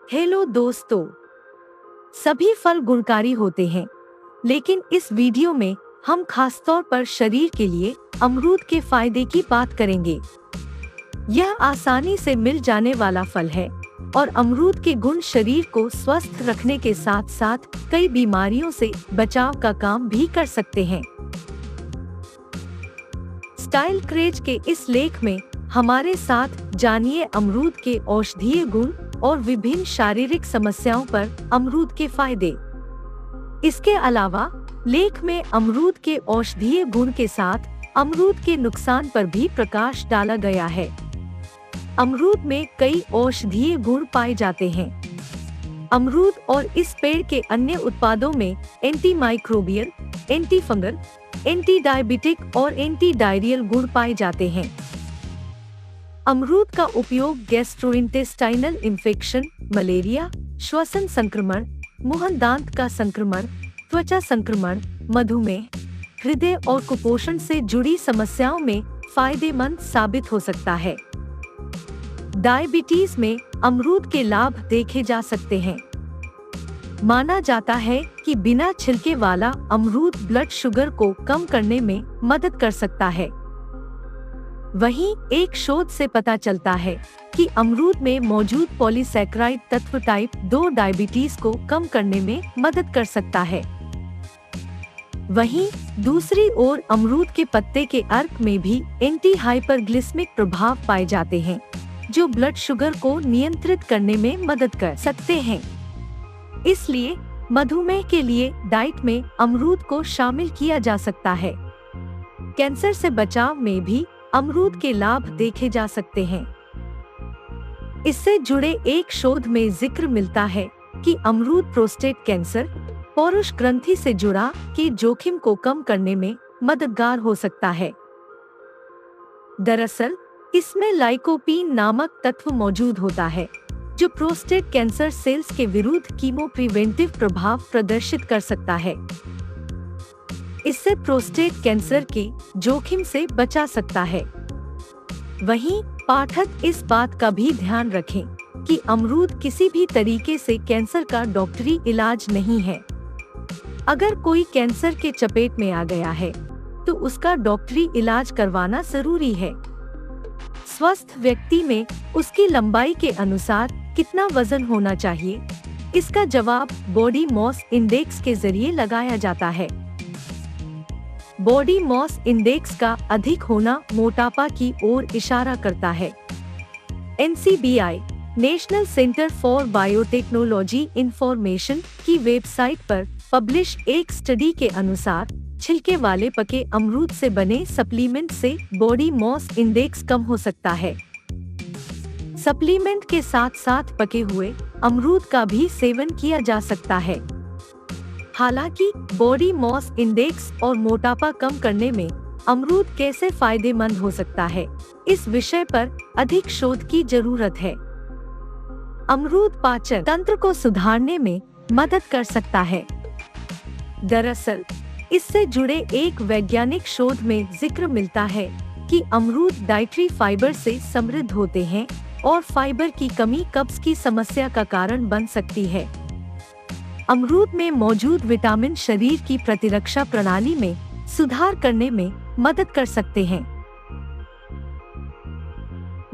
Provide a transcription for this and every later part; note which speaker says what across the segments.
Speaker 1: Hello दोस्तों, सभी फल गुणकारी होते हैं, लेकिन इस वीडियो में हम खासतौर पर शरीर के लिए अमरूद के फायदे की बात करेंगे। यह आसानी से मिल जाने वाला फल है और अमरूद के गुण शरीर को स्वस्थ रखने के साथ साथ कई बीमारियों से बचाव का काम भी कर सकते हैं। स्टाइल क्रेज के इस लेख में हमारे साथ जानिए अमरूद के औषधीय गुण और विभिन्न शारीरिक समस्याओं पर अमरूद के फायदे। इसके अलावा लेख में अमरूद के औषधीय गुण के साथ अमरूद के नुकसान पर भी प्रकाश डाला गया है। अमरूद में कई औषधीय गुण पाए जाते हैं। अमरूद और इस पेड़ के अन्य उत्पादों में anti microbial, anti fungal, anti diabetic और एंटी डायरियल गुण पाए जाते हैं। अमरूद का उपयोग गैस्ट्रोइंटेस्टाइनल इन्फेक्शन, मलेरिया, श्वसन संक्रमण, मुंह दांत का संक्रमण, त्वचा संक्रमण, मधुमेह, हृदय और कुपोषण से जुड़ी समस्याओं में फायदेमंद साबित हो सकता है। डायबिटीज में अमरूद के लाभ देखे जा सकते हैं। माना जाता है कि बिना छिलके वाला अमरूद ब्लड शुगर को कम करने में मदद कर सकता है। वहीं एक शोध से पता चलता है कि अमरूद में मौजूद पॉलीसैकेराइड तत्व टाइप 2 डायबिटीज को कम करने में मदद कर सकता है। वहीं दूसरी ओर अमरूद के पत्ते के अर्क में भी एंटी हाइपरग्लिस्मिक प्रभाव पाए जाते हैं, जो ब्लड शुगर को नियंत्रित करने में मदद कर सकते हैं। इसलिए मधुमेह के लिए डाइट में अमरूद को शामिल किया जा सकता है। कैंसर से बचाव में भी अमरूद के लाभ देखे जा सकते हैं। इससे जुड़े एक शोध में जिक्र मिलता है कि अमरूद प्रोस्टेट कैंसर, पौरुष ग्रंथि से जुड़ा के जोखिम को कम करने में मददगार हो सकता है। दरअसल इसमें लाइकोपीन नामक तत्व मौजूद होता है, जो प्रोस्टेट कैंसर सेल्स के विरुद्ध कीमो प्रिवेंटिव प्रभाव प्रदर्शित कर सकता है। इससे प्रोस्टेट कैंसर के जोखिम से बचा सकता है। वहीं पाठक इस बात का भी ध्यान रखें कि अमरूद किसी भी तरीके से कैंसर का डॉक्टरी इलाज नहीं है। अगर कोई कैंसर के चपेट में आ गया है, तो उसका डॉक्टरी इलाज करवाना जरूरी है। स्वस्थ व्यक्ति में उसकी लंबाई के अनुसार कितना वजन होना चाहिए, इसका जवाब बॉडी मॉस इंडेक्स के जरिए लगाया जाता है। बॉडी मॉस इंडेक्स का अधिक होना मोटापा की ओर इशारा करता है। NCBI, national centre for biotechnology information की वेबसाइट पर पब्लिश एक स्टडी के अनुसार छिलके वाले पके अमरूद से बने सप्लीमेंट से बॉडी मॉस इंडेक्स कम हो सकता है। सप्लीमेंट के साथ साथ पके हुए अमरूद का भी सेवन किया जा सकता है। हालांकि बॉडी मॉस इंडेक्स और मोटापा कम करने में अमरूद कैसे फायदेमंद हो सकता है, इस विषय पर अधिक शोध की जरूरत है। अमरूद पाचन तंत्र को सुधारने में मदद कर सकता है। दरअसल इससे जुड़े एक वैज्ञानिक शोध में जिक्र मिलता है कि अमरूद डाइटरी फाइबर से समृद्ध होते हैं और फाइबर की कमी कब्ज की समस्या का कारण बन सकती है। अमरूद में मौजूद विटामिन शरीर की प्रतिरक्षा प्रणाली में सुधार करने में मदद कर सकते हैं।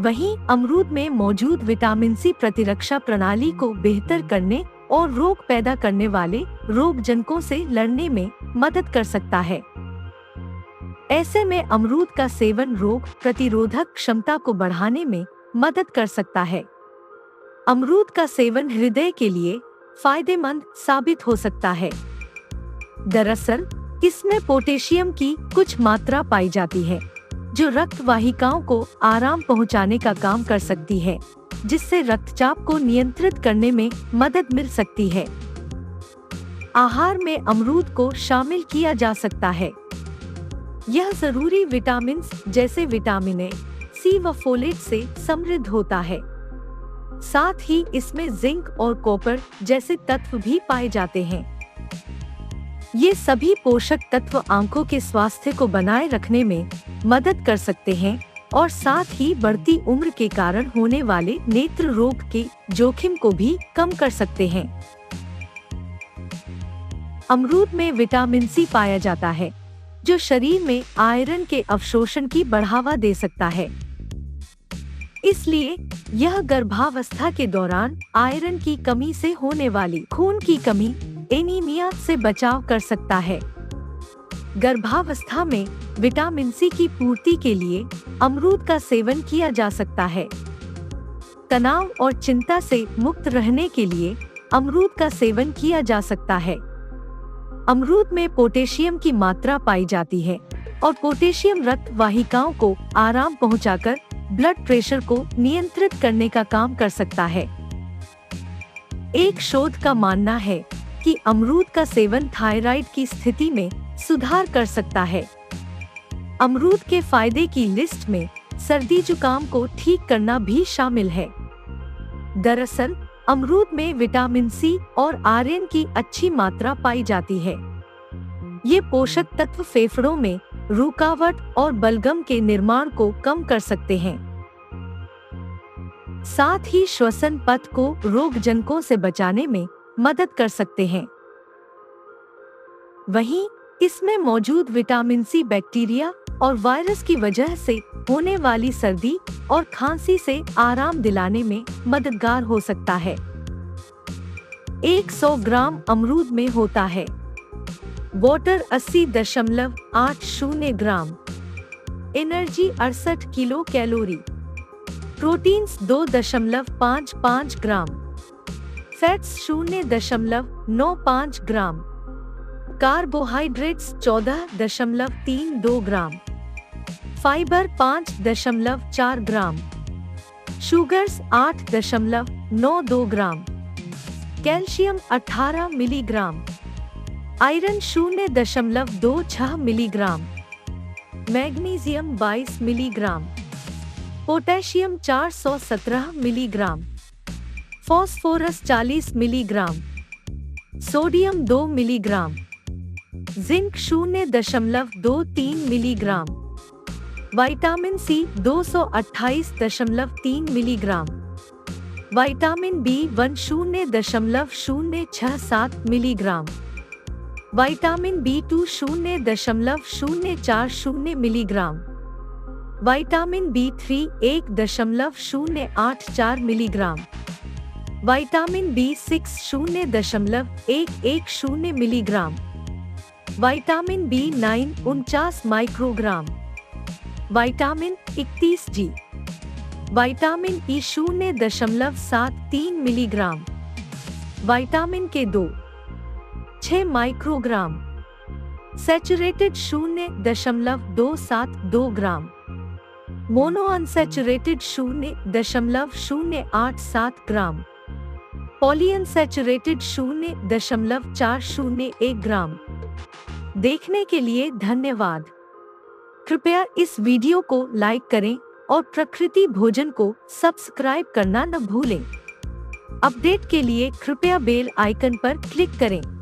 Speaker 1: वहीं अमरूद में मौजूद विटामिन सी प्रतिरक्षा प्रणाली को बेहतर करने और रोग पैदा करने वाले रोगजनकों से लड़ने में मदद कर सकता है। ऐसे में अमरूद का सेवन रोग प्रतिरोधक क्षमता को बढ़ाने में मदद कर सकता है। अमरूद का सेवन हृदय के लिए फायदेमंद साबित हो सकता है। दरअसल इसमें पोटेशियम की कुछ मात्रा पाई जाती है, जो रक्त वाहिकाओं को आराम पहुंचाने का काम कर सकती है, जिससे रक्तचाप को नियंत्रित करने में मदद मिल सकती है। आहार में अमरूद को शामिल किया जा सकता है। यह जरूरी विटामिन जैसे विटामिन ए, सी व फोलेट से समृद्ध होता है। साथ ही इसमें जिंक और कॉपर जैसे तत्व भी पाए जाते हैं। ये सभी पोषक तत्व आंखों के स्वास्थ्य को बनाए रखने में मदद कर सकते हैं और साथ ही बढ़ती उम्र के कारण होने वाले नेत्र रोग के जोखिम को भी कम कर सकते हैं। अमरूद में विटामिन सी पाया जाता है, जो शरीर में आयरन के अवशोषण की बढ़ावा दे सकता है। इसलिए यह गर्भावस्था के दौरान आयरन की कमी से होने वाली खून की कमी एनीमिया से बचाव कर सकता है। गर्भावस्था में विटामिन सी की पूर्ति के लिए अमरूद का सेवन किया जा सकता है। तनाव और चिंता से मुक्त रहने के लिए अमरूद का सेवन किया जा सकता है। अमरूद में पोटेशियम की मात्रा पाई जाती है और पोटेशियम रक्त वाहिकाओं को आराम पहुंचाकर ब्लड प्रेशर को नियंत्रित करने का काम कर सकता है। एक शोध का मानना है कि अमरूद का सेवन थायराइड की स्थिति में सुधार कर सकता है। अमरूद के फायदे की लिस्ट में सर्दी जुकाम को ठीक करना भी शामिल है। दरअसल अमरूद में विटामिन सी और आयरन की अच्छी मात्रा पाई जाती है। ये पोषक तत्व फेफड़ों में रुकावट और बलगम के निर्माण को कम कर सकते हैं। साथ ही श्वसन पथ को रोगजनकों से बचाने में मदद कर सकते हैं। वहीं इसमें मौजूद विटामिन सी बैक्टीरिया और वायरस की वजह से होने वाली सर्दी और खांसी से आराम दिलाने में मददगार हो सकता है। 100 ग्राम अमरूद में होता है water 80.80 gram, energy 68 kilo calorie, proteins 2.55 gram, fats 0.95 gram, carbohydrates 14.32 gram, fibre 5.4 gram, sugars 8.92 gram, calcium 18 milligram, iron 0.26 milligram, magnesium 22 milligram, potassium 417 milligram, phosphorus 40 milligram, sodium 2 milligram, zinc 0.23 milligram, vitamin C 228.3 milligram, vitamin B1 0.067 milligram, vitamin B2 0.040 milligram, vitamin B3 1.084 milligram, vitamin B6 0.110 milligram, vitamin B9 49 microgram, vitamin 31G, vitamin E 0.73 milligram, vitamin K2 6 microgram, saturated 0.272 ग्राम, mono unsaturated 0.087 ग्राम, polyunsaturated 0.401 ग्राम। देखने के लिए धन्यवाद। कृपया इस video को like करें और प्रकृति भोजन को सब्सक्राइब करना न भूलें। अपडेट के लिए कृपया बेल आइकन पर क्लिक करें।